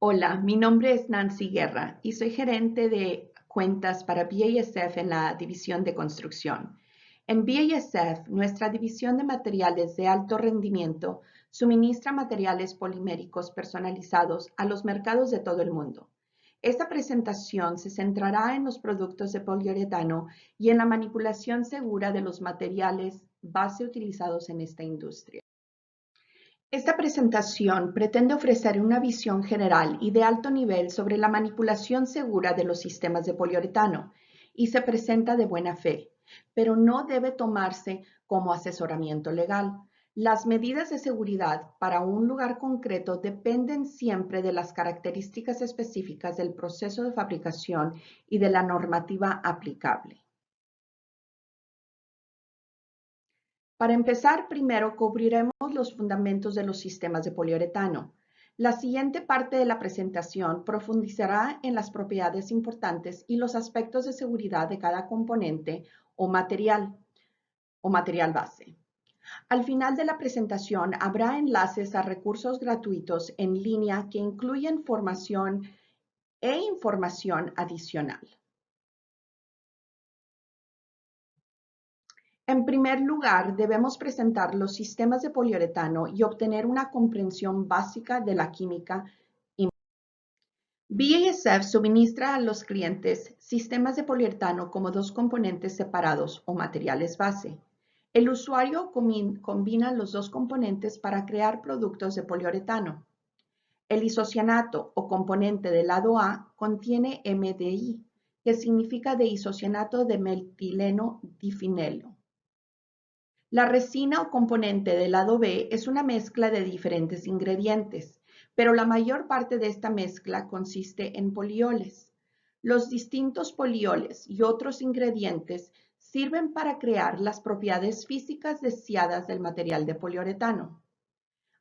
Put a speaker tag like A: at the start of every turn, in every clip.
A: Hola, mi nombre es Nancy Guerra y soy gerente de cuentas para BASF en la división de construcción. En BASF, nuestra división de materiales de alto rendimiento suministra materiales poliméricos personalizados a los mercados de todo el mundo. Esta presentación se centrará en los productos de poliuretano y en la manipulación segura de los materiales base utilizados en esta industria. Esta presentación pretende ofrecer una visión general y de alto nivel sobre la manipulación segura de los sistemas de poliuretano y se presenta de buena fe, pero no debe tomarse como asesoramiento legal. Las medidas de seguridad para un lugar concreto dependen siempre de las características específicas del proceso de fabricación y de la normativa aplicable. Para empezar, primero cubriremos los fundamentos de los sistemas de poliuretano. La siguiente parte de la presentación profundizará en las propiedades importantes y los aspectos de seguridad de cada componente o material base. Al final de la presentación habrá enlaces a recursos gratuitos en línea que incluyen formación e información adicional. En primer lugar, debemos presentar los sistemas de poliuretano y obtener una comprensión básica de la química. BASF suministra a los clientes sistemas de poliuretano como dos componentes separados o materiales base. El usuario combina los dos componentes para crear productos de poliuretano. El isocianato o componente del lado A contiene MDI, que significa de isocianato de metileno difenilo. La resina o componente del lado B es una mezcla de diferentes ingredientes, pero la mayor parte de esta mezcla consiste en polioles. Los distintos polioles y otros ingredientes sirven para crear las propiedades físicas deseadas del material de poliuretano.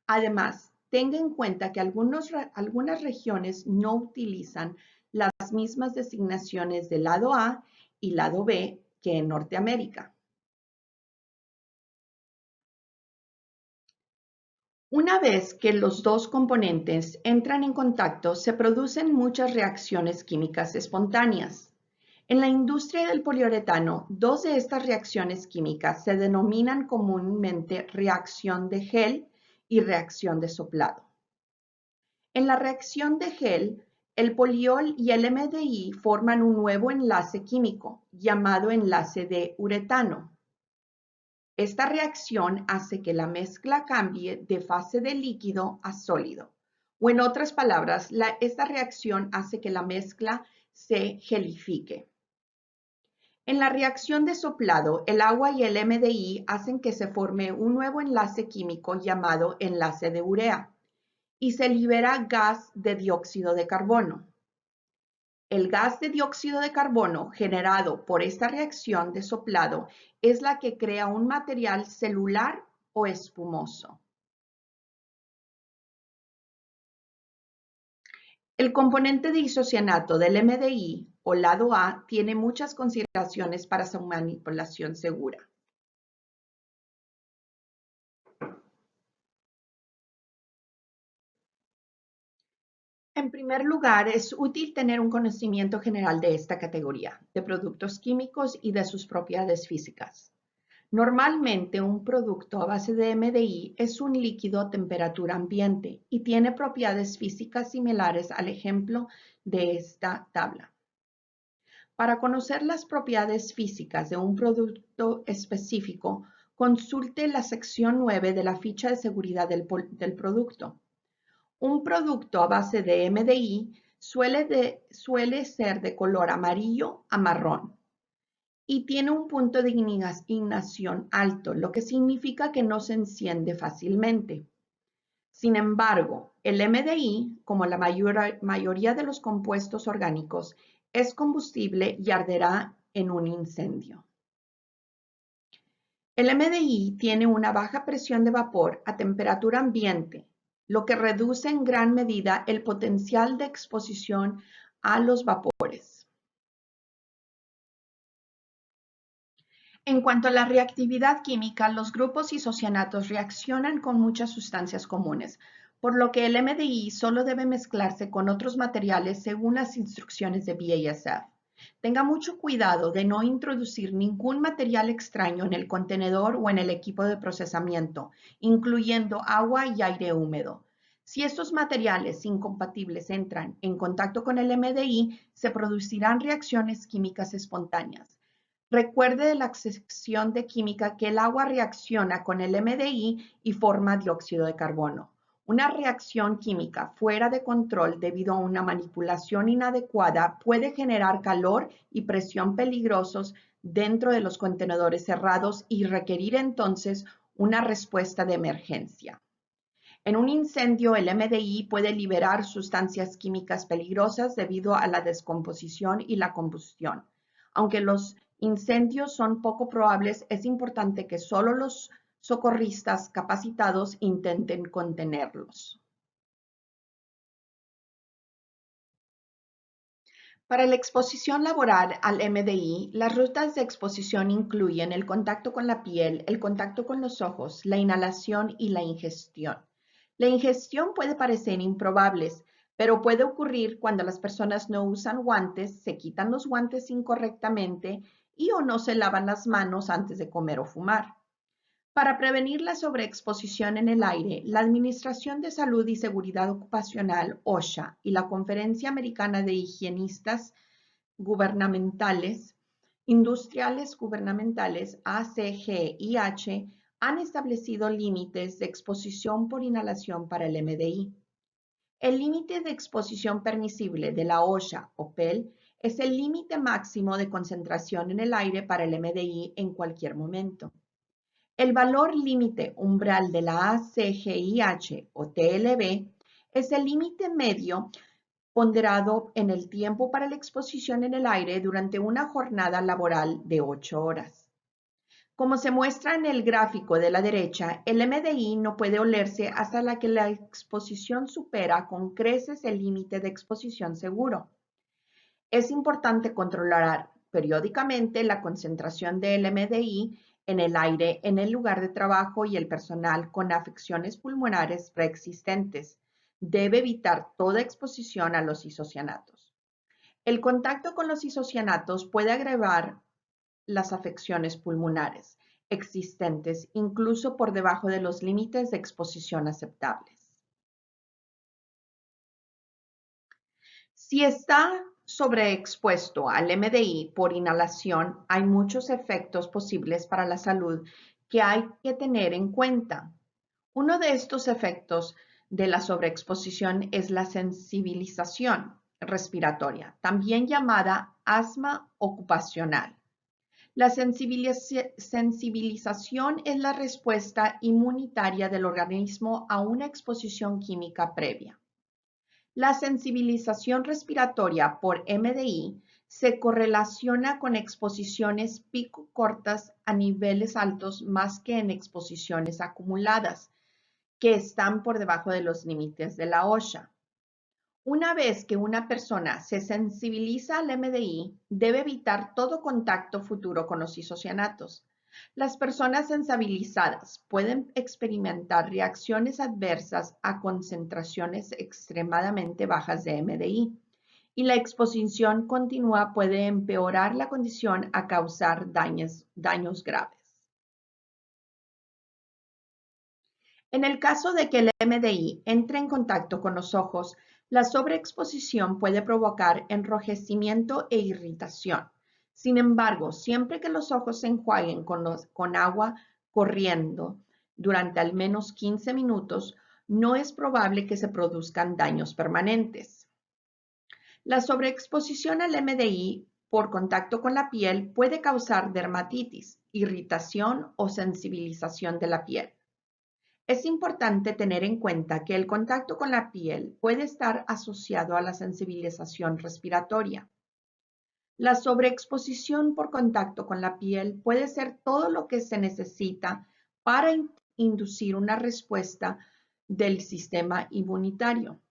A: Además, tenga en cuenta que algunas regiones no utilizan las mismas designaciones de lado A y lado B que en Norteamérica. Una vez que los dos componentes entran en contacto, se producen muchas reacciones químicas espontáneas. En la industria del poliuretano, dos de estas reacciones químicas se denominan comúnmente reacción de gel y reacción de soplado. En la reacción de gel, el poliol y el MDI forman un nuevo enlace químico llamado enlace de uretano. Esta reacción hace que la mezcla cambie de fase de líquido a sólido. O en otras palabras, esta reacción hace que la mezcla se gelifique. En la reacción de soplado, el agua y el MDI hacen que se forme un nuevo enlace químico llamado enlace de urea y se libera gas de dióxido de carbono. El gas de dióxido de carbono generado por esta reacción de soplado es la que crea un material celular o espumoso. El componente de isocianato del MDI o lado A tiene muchas consideraciones para su manipulación segura. En primer lugar, es útil tener un conocimiento general de esta categoría, de productos químicos y de sus propiedades físicas. Normalmente, un producto a base de MDI es un líquido a temperatura ambiente y tiene propiedades físicas similares al ejemplo de esta tabla. Para conocer las propiedades físicas de un producto específico, consulte la sección 9 de la ficha de seguridad del producto. Un producto a base de MDI suele ser de color amarillo a marrón y tiene un punto de ignición alto, lo que significa que no se enciende fácilmente. Sin embargo, el MDI, como la mayoría de los compuestos orgánicos, es combustible y arderá en un incendio. El MDI tiene una baja presión de vapor a temperatura ambiente, lo que reduce en gran medida el potencial de exposición a los vapores. En cuanto a la reactividad química, los grupos isocianatos reaccionan con muchas sustancias comunes. por lo que el MDI solo debe mezclarse con otros materiales según las instrucciones de BASF. Tenga mucho cuidado de no introducir ningún material extraño en el contenedor o en el equipo de procesamiento, incluyendo agua y aire húmedo. Si estos materiales incompatibles entran en contacto con el MDI, se producirán reacciones químicas espontáneas. Recuerde de la sección de química que el agua reacciona con el MDI y forma dióxido de carbono. Una reacción química fuera de control debido a una manipulación inadecuada puede generar calor y presión peligrosos dentro de los contenedores cerrados y requerir entonces una respuesta de emergencia. En un incendio, el MDI puede liberar sustancias químicas peligrosas debido a la descomposición y la combustión. Aunque los incendios son poco probables, es importante que solo los socorristas capacitados intenten contenerlos. Para la exposición laboral al MDI, las rutas de exposición incluyen el contacto con la piel, el contacto con los ojos, la inhalación y la ingestión. La ingestión puede parecer improbable, pero puede ocurrir cuando las personas no usan guantes, se quitan los guantes incorrectamente y o no se lavan las manos antes de comer o fumar. Para prevenir la sobreexposición en el aire, la Administración de Salud y Seguridad Ocupacional, OSHA, y la Conferencia Americana de Higienistas Gubernamentales, Industriales Gubernamentales, ACGIH, han establecido límites de exposición por inhalación para el MDI. El límite de exposición permisible de la OSHA o PEL es el límite máximo de concentración en el aire para el MDI en cualquier momento. El valor límite umbral de la ACGIH o TLB es el límite medio ponderado en el tiempo para la exposición en el aire durante una jornada laboral de 8 horas. Como se muestra en el gráfico de la derecha, el MDI no puede olerse hasta que la exposición supera con creces el límite de exposición seguro. Es importante controlar periódicamente la concentración de MDI en el aire en el lugar de trabajo y el personal con afecciones pulmonares preexistentes debe evitar toda exposición a los isocianatos. El contacto con los isocianatos puede agravar las afecciones pulmonares existentes incluso por debajo de los límites de exposición aceptables. Si está sobreexpuesto al MDI por inhalación, hay muchos efectos posibles para la salud que hay que tener en cuenta. Uno de estos efectos de la sobreexposición es la sensibilización respiratoria, también llamada asma ocupacional. La sensibilización es la respuesta inmunitaria del organismo a una exposición química previa. La sensibilización respiratoria por MDI se correlaciona con exposiciones pico cortas a niveles altos más que en exposiciones acumuladas, que están por debajo de los límites de la OSHA. Una vez que una persona se sensibiliza al MDI, debe evitar todo contacto futuro con los isocianatos. Las personas sensibilizadas pueden experimentar reacciones adversas a concentraciones extremadamente bajas de MDI y la exposición continua puede empeorar la condición a causar daños graves. En el caso de que el MDI entre en contacto con los ojos, la sobreexposición puede provocar enrojecimiento e irritación. Sin embargo, siempre que los ojos se enjuaguen con agua corriendo durante al menos 15 minutos, no es probable que se produzcan daños permanentes. La sobreexposición al MDI por contacto con la piel puede causar dermatitis, irritación o sensibilización de la piel. Es importante tener en cuenta que el contacto con la piel puede estar asociado a la sensibilización respiratoria. La sobreexposición por contacto con la piel puede ser todo lo que se necesita para inducir una respuesta del sistema inmunitario.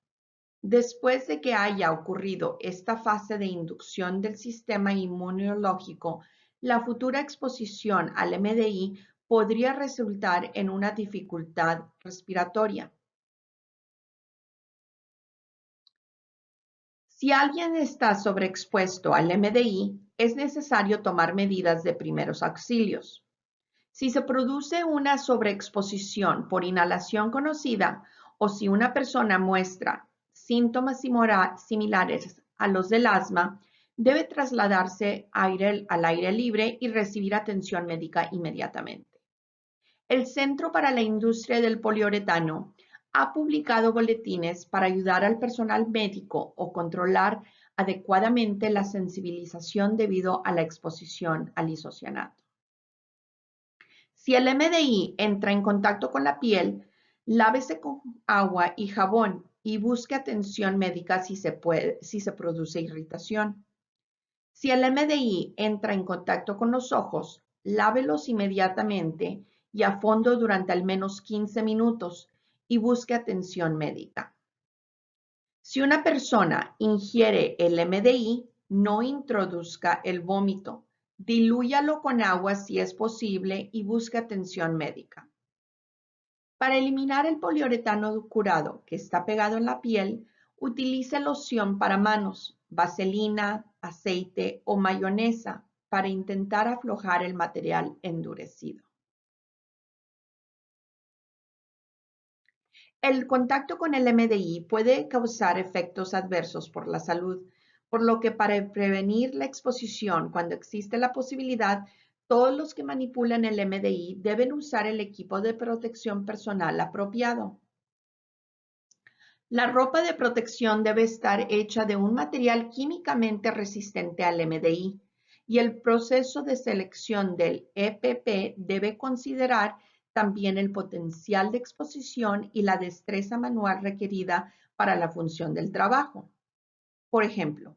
A: Después de que haya ocurrido esta fase de inducción del sistema inmunológico, la futura exposición al MDI podría resultar en una dificultad respiratoria. Si alguien está sobreexpuesto al MDI, es necesario tomar medidas de primeros auxilios. Si se produce una sobreexposición por inhalación conocida o si una persona muestra síntomas similares a los del asma, debe trasladarse al aire libre y recibir atención médica inmediatamente. El Centro para la Industria del Poliuretano ha publicado boletines para ayudar al personal médico o controlar adecuadamente la sensibilización debido a la exposición al isocianato. Si el MDI entra en contacto con la piel, lávese con agua y jabón y busque atención médica si se produce irritación. Si el MDI entra en contacto con los ojos, lávelos inmediatamente y a fondo durante al menos 15 minutos y busque atención médica. Si una persona ingiere el MDI, no introduzca el vómito. Dilúyalo con agua si es posible y busque atención médica. Para eliminar el poliuretano curado que está pegado en la piel, utilice loción para manos, vaselina, aceite o mayonesa para intentar aflojar el material endurecido. El contacto con el MDI puede causar efectos adversos por la salud, por lo que para prevenir la exposición, cuando existe la posibilidad, todos los que manipulan el MDI deben usar el equipo de protección personal apropiado. La ropa de protección debe estar hecha de un material químicamente resistente al MDI y el proceso de selección del EPP debe considerar también el potencial de exposición y la destreza manual requerida para la función del trabajo. Por ejemplo,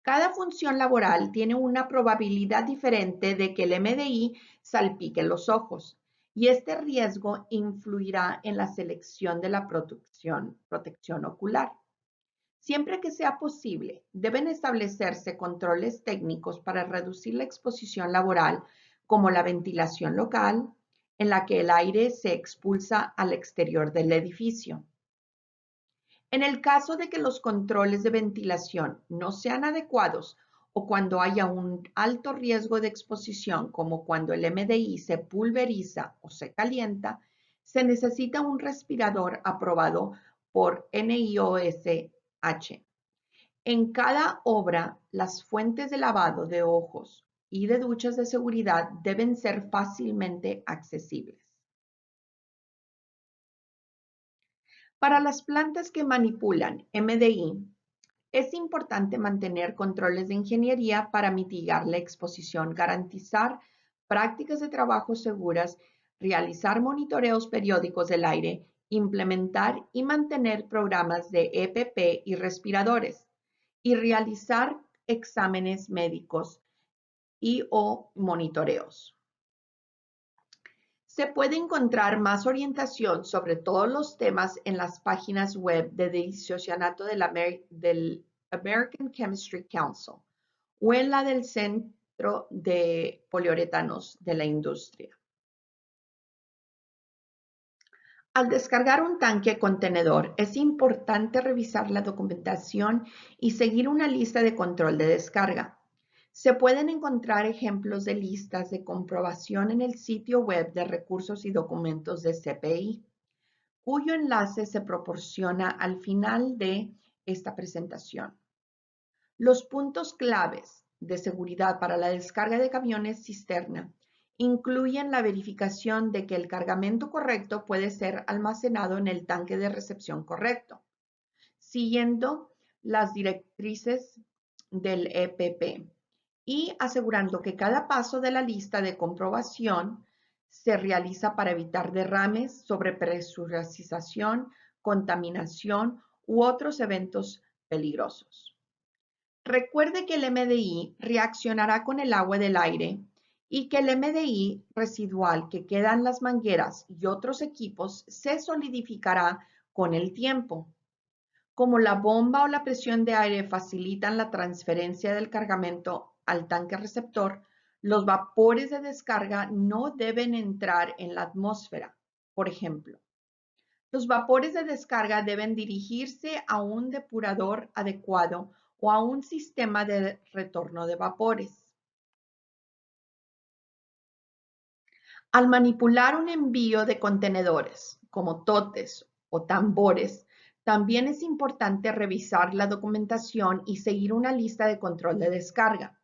A: cada función laboral tiene una probabilidad diferente de que el MDI salpique los ojos y este riesgo influirá en la selección de la protección ocular. Siempre que sea posible, deben establecerse controles técnicos para reducir la exposición laboral, como la ventilación local, en la que el aire se expulsa al exterior del edificio. En el caso de que los controles de ventilación no sean adecuados o cuando haya un alto riesgo de exposición, como cuando el MDI se pulveriza o se calienta, se necesita un respirador aprobado por NIOSH. En cada obra, las fuentes de lavado de ojos y de duchas de seguridad deben ser fácilmente accesibles. Para las plantas que manipulan MDI, es importante mantener controles de ingeniería para mitigar la exposición, garantizar prácticas de trabajo seguras, realizar monitoreos periódicos del aire, implementar y mantener programas de EPP y respiradores, y realizar exámenes médicos y/o monitoreos. Se puede encontrar más orientación sobre todos los temas en las páginas web de disocianato del American Chemistry Council o en la del Centro de Poliuretanos de la Industria. Al descargar un tanque contenedor, es importante revisar la documentación y seguir una lista de control de descarga. Se pueden encontrar ejemplos de listas de comprobación en el sitio web de Recursos y Documentos de CPI, cuyo enlace se proporciona al final de esta presentación. Los puntos claves de seguridad para la descarga de camiones cisterna incluyen la verificación de que el cargamento correcto puede ser almacenado en el tanque de recepción correcto, siguiendo las directrices del EPP y asegurando que cada paso de la lista de comprobación se realiza para evitar derrames, sobrepresurización, contaminación u otros eventos peligrosos. Recuerde que el MDI reaccionará con el agua del aire y que el MDI residual que queda en las mangueras y otros equipos se solidificará con el tiempo. Como la bomba o la presión de aire facilitan la transferencia del cargamento al tanque receptor, los vapores de descarga no deben entrar en la atmósfera. Por ejemplo, los vapores de descarga deben dirigirse a un depurador adecuado o a un sistema de retorno de vapores. Al manipular un envío de contenedores, como totes o tambores, también es importante revisar la documentación y seguir una lista de control de descarga.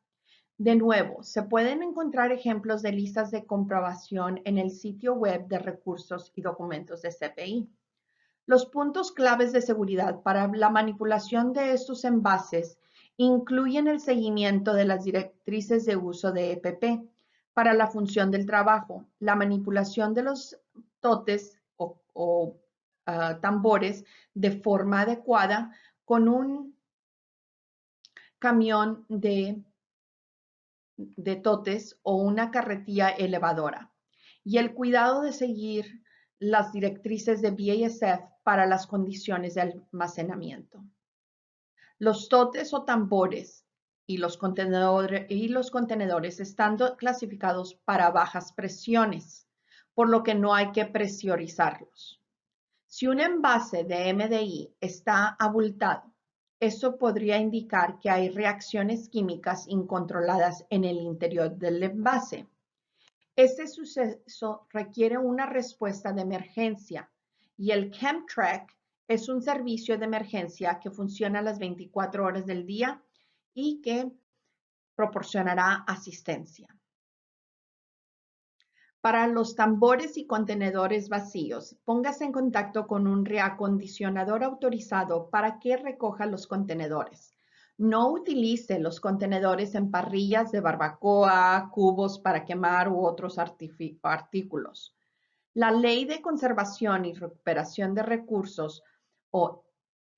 A: De nuevo, se pueden encontrar ejemplos de listas de comprobación en el sitio web de Recursos y Documentos de CPI. Los puntos claves de seguridad para la manipulación de estos envases incluyen el seguimiento de las directrices de uso de EPP para la función del trabajo, la manipulación de los totes o tambores de forma adecuada con un camión de totes o una carretilla elevadora, y el cuidado de seguir las directrices de BASF para las condiciones de almacenamiento. Los totes o tambores y los contenedores están clasificados para bajas presiones, por lo que no hay que presurizarlos. Si un envase de MDI está abultado, eso podría indicar que hay reacciones químicas incontroladas en el interior del envase. Este suceso requiere una respuesta de emergencia y el ChemTrack es un servicio de emergencia que funciona las 24 horas del día y que proporcionará asistencia. Para los tambores y contenedores vacíos, póngase en contacto con un reacondicionador autorizado para que recoja los contenedores. No utilice los contenedores en parrillas de barbacoa, cubos para quemar u otros artículos. La Ley de Conservación y Recuperación de Recursos, o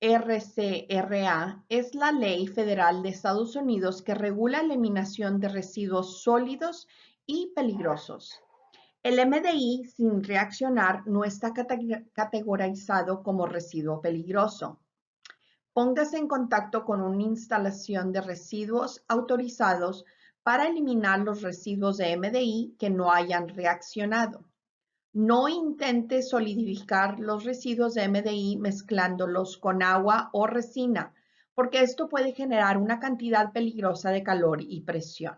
A: RCRA, es la ley federal de Estados Unidos que regula la eliminación de residuos sólidos y peligrosos. El MDI sin reaccionar no está categorizado como residuo peligroso. Póngase en contacto con una instalación de residuos autorizados para eliminar los residuos de MDI que no hayan reaccionado. No intente solidificar los residuos de MDI mezclándolos con agua o resina, porque esto puede generar una cantidad peligrosa de calor y presión.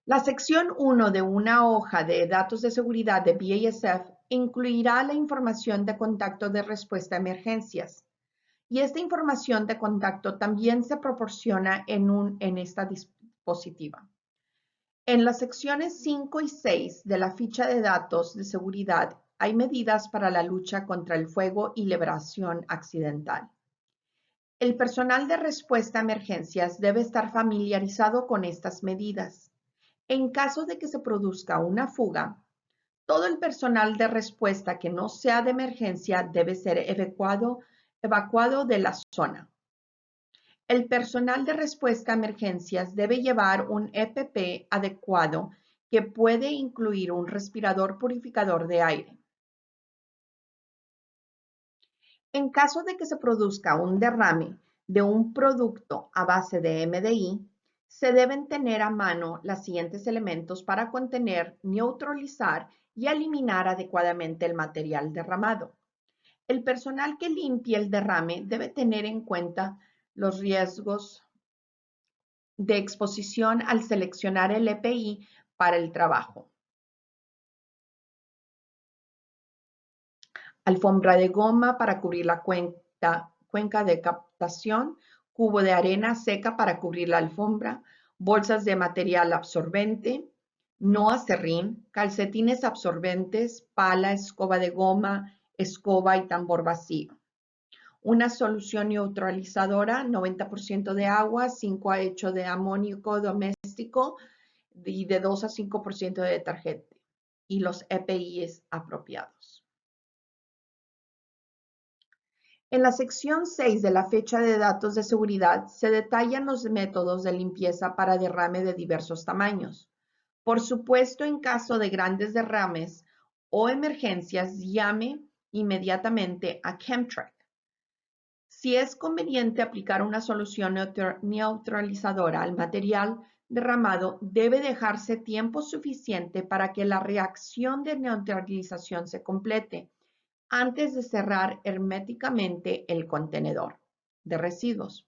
A: La sección 1 de una hoja de datos de seguridad de BASF incluirá la información de contacto de respuesta a emergencias. Y esta información de contacto también se proporciona en esta dispositiva. En las secciones 5 y 6 de la ficha de datos de seguridad hay medidas para la lucha contra el fuego y liberación accidental. El personal de respuesta a emergencias debe estar familiarizado con estas medidas. En caso de que se produzca una fuga, todo el personal de respuesta que no sea de emergencia debe ser evacuado de la zona. El personal de respuesta a emergencias debe llevar un EPP adecuado que puede incluir un respirador purificador de aire. En caso de que se produzca un derrame de un producto a base de MDI, se deben tener a mano los siguientes elementos para contener, neutralizar y eliminar adecuadamente el material derramado. El personal que limpie el derrame debe tener en cuenta los riesgos de exposición al seleccionar el EPI para el trabajo. Alfombra de goma para cubrir la cuenca de captación, cubo de arena seca para cubrir la alfombra, bolsas de material absorbente, no acerrín, calcetines absorbentes, pala, escoba de goma, escoba y tambor vacío. Una solución neutralizadora, 90% de agua, 5% de amoníaco doméstico y de 2 a 5% de detergente y los EPIs apropiados. En la sección 6 de la fecha de datos de seguridad se detallan los métodos de limpieza para derrame de diversos tamaños. Por supuesto, en caso de grandes derrames o emergencias, llame inmediatamente a ChemTrack. Si es conveniente aplicar una solución neutralizadora al material derramado, debe dejarse tiempo suficiente para que la reacción de neutralización se complete antes de cerrar herméticamente el contenedor. de residuos.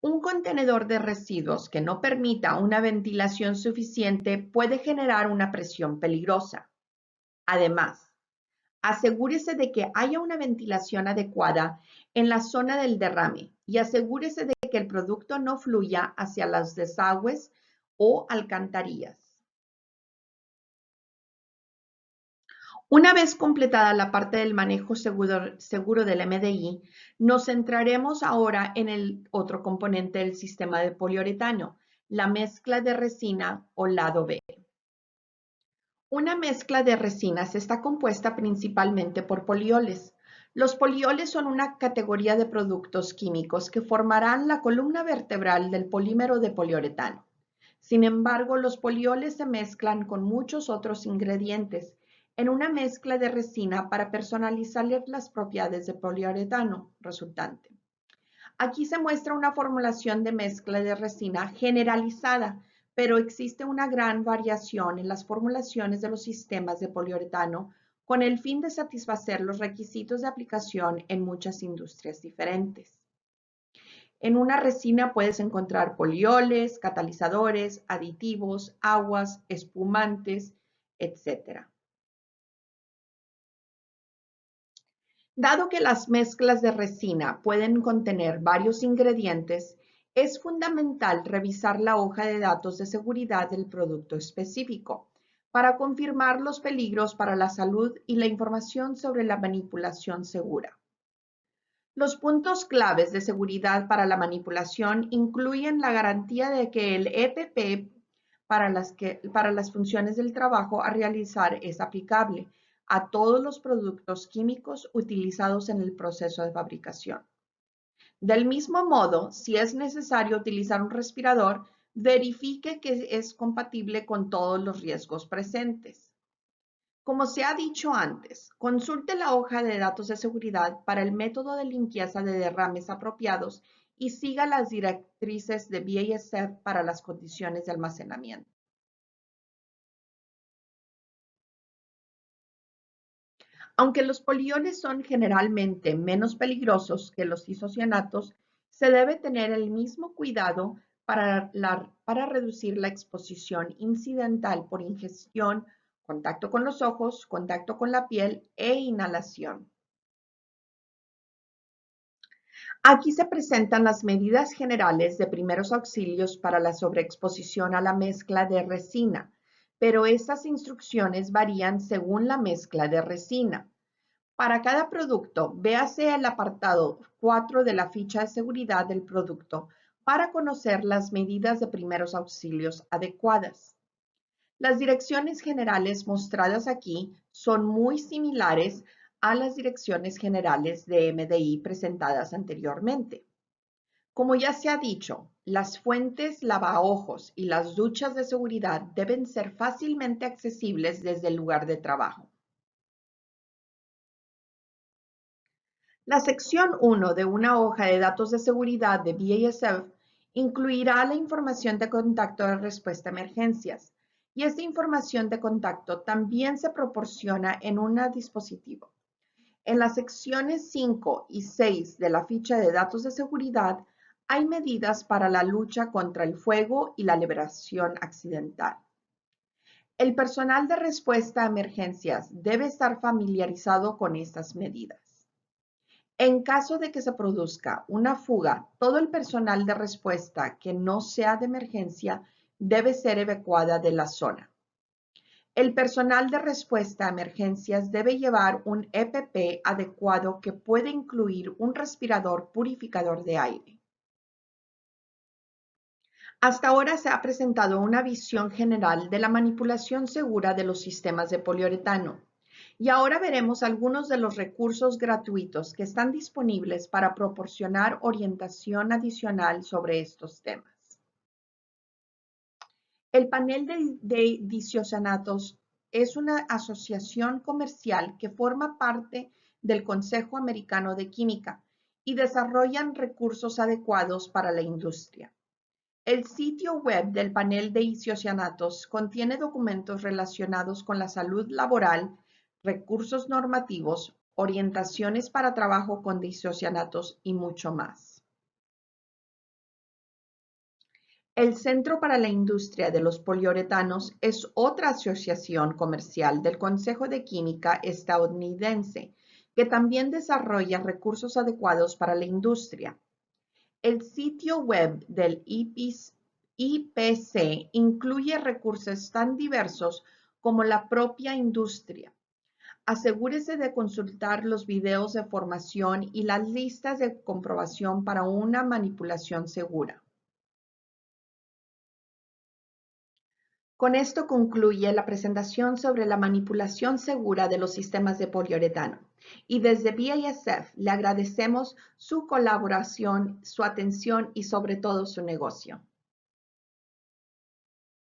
A: Un contenedor de residuos que no permita una ventilación suficiente puede generar una presión peligrosa. Además, asegúrese de que haya una ventilación adecuada en la zona del derrame y asegúrese de que el producto no fluya hacia los desagües o alcantarillas. Una vez completada la parte del manejo seguro del MDI, nos centraremos ahora en el otro componente del sistema de poliuretano, la mezcla de resina o lado B. Una mezcla de resinas está compuesta principalmente por polioles. Los polioles son una categoría de productos químicos que formarán la columna vertebral del polímero de poliuretano. Sin embargo, los polioles se mezclan con muchos otros ingredientes en una mezcla de resina para personalizar las propiedades de poliuretano resultante. Aquí se muestra una formulación de mezcla de resina generalizada, pero existe una gran variación en las formulaciones de los sistemas de poliuretano con el fin de satisfacer los requisitos de aplicación en muchas industrias diferentes. En una resina puedes encontrar polioles, catalizadores, aditivos, aguas, espumantes, etc. Dado que las mezclas de resina pueden contener varios ingredientes, es fundamental revisar la hoja de datos de seguridad del producto específico para confirmar los peligros para la salud y la información sobre la manipulación segura. Los puntos claves de seguridad para la manipulación incluyen la garantía de que el EPP para las funciones del trabajo a realizar es aplicable a todos los productos químicos utilizados en el proceso de fabricación. Del mismo modo, si es necesario utilizar un respirador, verifique que es compatible con todos los riesgos presentes. Como se ha dicho antes, consulte la hoja de datos de seguridad para el método de limpieza de derrames apropiados y siga las directrices de BASF para las condiciones de almacenamiento. Aunque los polioles son generalmente menos peligrosos que los isocianatos, se debe tener el mismo cuidado para reducir la exposición incidental por ingestión, contacto con los ojos, contacto con la piel e inhalación. Aquí se presentan las medidas generales de primeros auxilios para la sobreexposición a la mezcla de resina, pero estas instrucciones varían según la mezcla de resina. Para cada producto, véase el apartado 4 de la ficha de seguridad del producto para conocer las medidas de primeros auxilios adecuadas. Las direcciones generales mostradas aquí son muy similares a las direcciones generales de MDI presentadas anteriormente. Como ya se ha dicho, las fuentes lavaojos y las duchas de seguridad deben ser fácilmente accesibles desde el lugar de trabajo. La sección 1 de una hoja de datos de seguridad de BASF incluirá la información de contacto de respuesta a emergencias, y esta información de contacto también se proporciona en un dispositivo. En las secciones 5 y 6 de la ficha de datos de seguridad hay medidas para la lucha contra el fuego y la liberación accidental. El personal de respuesta a emergencias debe estar familiarizado con estas medidas. En caso de que se produzca una fuga, todo el personal de respuesta que no sea de emergencia debe ser evacuada de la zona. El personal de respuesta a emergencias debe llevar un EPP adecuado que puede incluir un respirador purificador de aire. Hasta ahora se ha presentado una visión general de la manipulación segura de los sistemas de poliuretano. Y ahora veremos algunos de los recursos gratuitos que están disponibles para proporcionar orientación adicional sobre estos temas. El panel de diciosanatos es una asociación comercial que forma parte del Consejo Americano de Química y desarrollan recursos adecuados para la industria. El sitio web del panel de isocianatos contiene documentos relacionados con la salud laboral, recursos normativos, orientaciones para trabajo con disocianatos y mucho más. El Centro para la Industria de los Poliuretanos es otra asociación comercial del Consejo de Química estadounidense que también desarrolla recursos adecuados para la industria. El sitio web del IPC incluye recursos tan diversos como la propia industria. Asegúrese de consultar los videos de formación y las listas de comprobación para una manipulación segura. Con esto concluye la presentación sobre la manipulación segura de los sistemas de poliuretano. Y desde BASF le agradecemos su colaboración, su atención y sobre todo su negocio.